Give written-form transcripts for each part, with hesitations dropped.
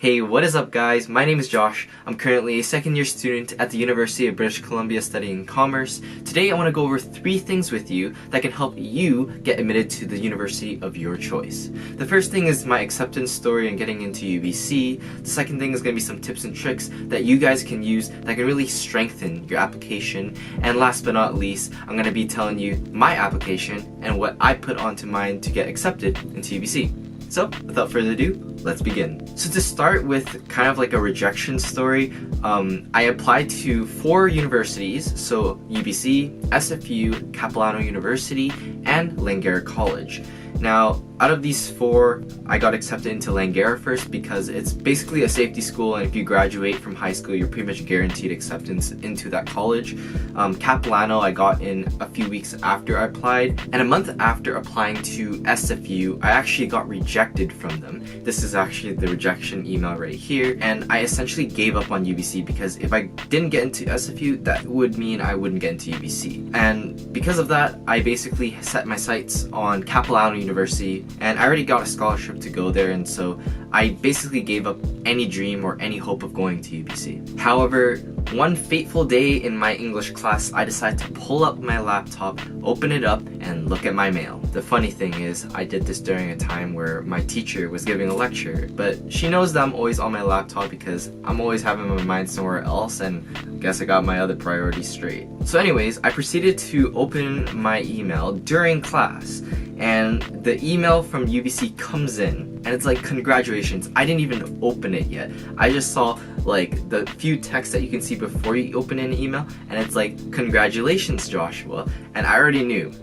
Hey, what is up guys? My name is Josh. I'm currently a second year student at the University of British Columbia studying commerce. Today I want to go over 3 things with you that can help you get admitted to the university of your choice. The first thing is my acceptance story and getting into UBC. The second thing is going to be some tips and tricks that you guys can use that can really strengthen your application. And last but not least, I'm going to be telling you my application and what I put onto mine to get accepted into UBC. So, without further ado, let's begin. So to start with kind of like a rejection story, I applied to 4 universities, so UBC, SFU, Capilano University, and Langara College. Now, out of these 4, I got accepted into Langara first because it's basically a safety school, and if you graduate from high school, you're pretty much guaranteed acceptance into that college. Capilano I got in a few weeks after I applied, and a month after applying to SFU, I actually got rejected from them. This is actually the rejection email right here, and I essentially gave up on UBC because if I didn't get into SFU, that would mean I wouldn't get into UBC. And because of that, I basically set my sights on Capilano University, and I already got a scholarship to go there, and so I basically gave up any dream or any hope of going to UBC. However, one fateful day in my English class, I decided to pull up my laptop, open it up, and look at my mail. The funny thing is, I did this during a time where my teacher was giving a lecture, but she knows that I'm always on my laptop because I'm always having my mind somewhere else, and I guess I got my other priorities straight. So anyways, I proceeded to open my email during class, and the email from UBC comes in, and it's like, congratulations. I didn't even open it yet. I just saw like the few texts that you can see before you open an email, and it's like, congratulations Joshua, and I already knew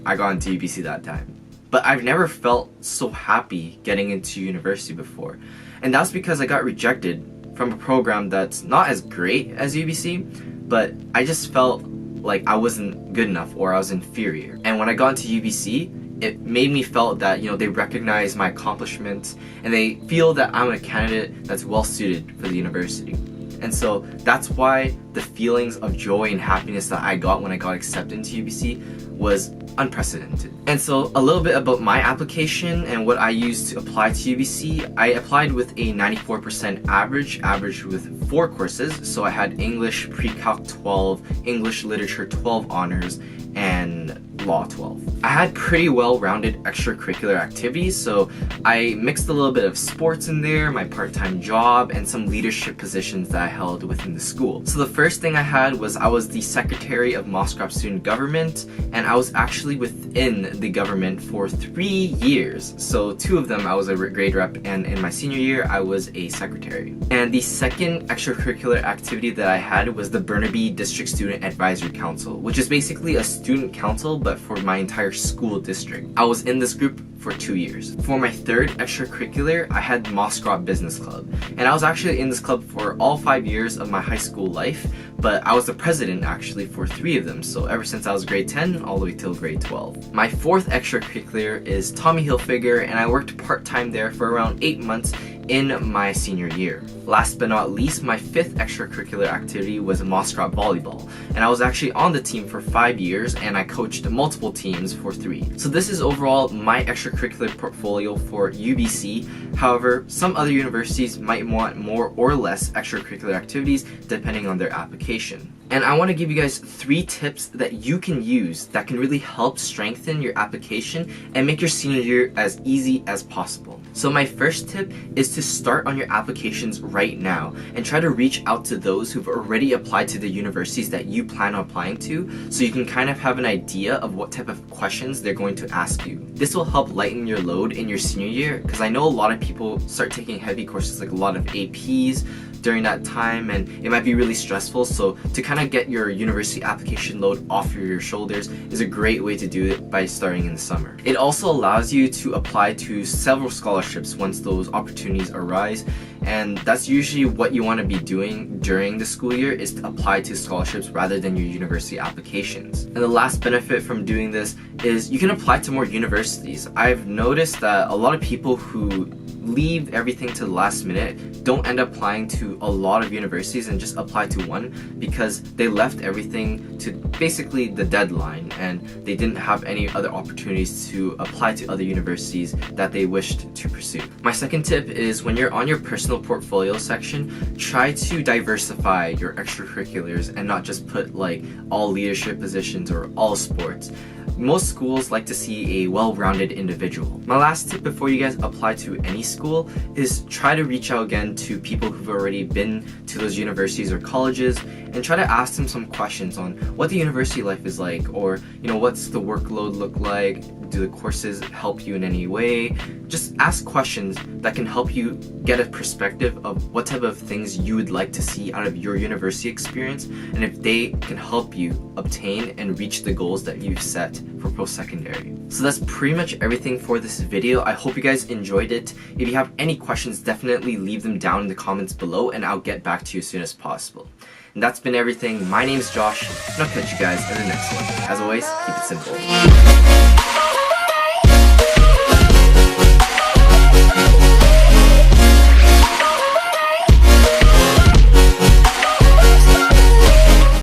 I got into UBC that time. But I've never felt so happy getting into university before, and that's because I got rejected from a program that's not as great as UBC, but I just felt like I wasn't good enough or I was inferior. And when I got into UBC, it made me felt that, they recognize my accomplishments and they feel that I'm a candidate that's well suited for the university. And so that's why the feelings of joy and happiness that I got when I got accepted into UBC was unprecedented. And so a little bit about my application and what I used to apply to UBC. I applied with a 94% average with 4 courses. So I had English Pre-Calc 12, English Literature 12 honors, and Law 12. I had pretty well-rounded extracurricular activities, so I mixed a little bit of sports in there, my part-time job, and some leadership positions that I held within the school. So the first thing I had was I was the secretary of Moscrop student government, and I was actually within the government for 3 years. So 2 of them I was a grade rep, and in my senior year I was a secretary. And the second extracurricular activity that I had was the Burnaby District Student Advisory Council, which is basically a student council but for my entire school district. I was in this group for 2 years. For my third extracurricular, I had Moscrop Business Club, and I was actually in this club for all 5 years of my high school life, but I was the president actually for 3 of them, so ever since I was grade 10 all the way till grade 12. My fourth extracurricular is Tommy Hilfiger, and I worked part-time there for around 8 months in my senior year. Last but not least, my 5th extracurricular activity was Moscrop volleyball, and I was actually on the team for 5 years, and I coached multiple teams for 3. So this is overall my extracurricular portfolio for UBC. However, some other universities might want more or less extracurricular activities depending on their application. And I want to give you guys 3 tips that you can use that can really help strengthen your application and make your senior year as easy as possible. So my first tip is to start on your applications right now and try to reach out to those who've already applied to the universities that you plan on applying to, so you can kind of have an idea of what type of questions they're going to ask you. This will help lighten your load in your senior year, because I know a lot of people start taking heavy courses like a lot of APs during that time, and it might be really stressful. So to kind of get your university application load off your shoulders is a great way to do it by starting in the summer. It also allows you to apply to several scholarships once those opportunities arise, and that's usually what you want to be doing during the school year, is to apply to scholarships rather than your university applications. And the last benefit from doing this is you can apply to more universities. I've noticed that a lot of people who leave everything to the last minute. Don't end up applying to a lot of universities and just apply to one, because they left everything to basically the deadline and they didn't have any other opportunities to apply to other universities that they wished to pursue. My second tip is, when you're on your personal portfolio section, try to diversify your extracurriculars and not just put like all leadership positions or all sports. Most schools like to see a well-rounded individual. My last tip before you guys apply to any school is try to reach out again to people who've already been to those universities or colleges and try to ask them some questions on what the university life is like, or what's the workload look like, do the courses help you in any way. Just ask questions that can help you get a perspective of what type of things you would like to see out of your university experience, and if they can help you obtain and reach the goals that you've set for post-secondary. So that's pretty much everything for this video. I hope you guys enjoyed it. If you have any questions, definitely leave them down in the comments below and I'll get back to you as soon as possible. And that's been everything. My name is Josh, and I'll catch you guys in the next one. As always, keep it simple.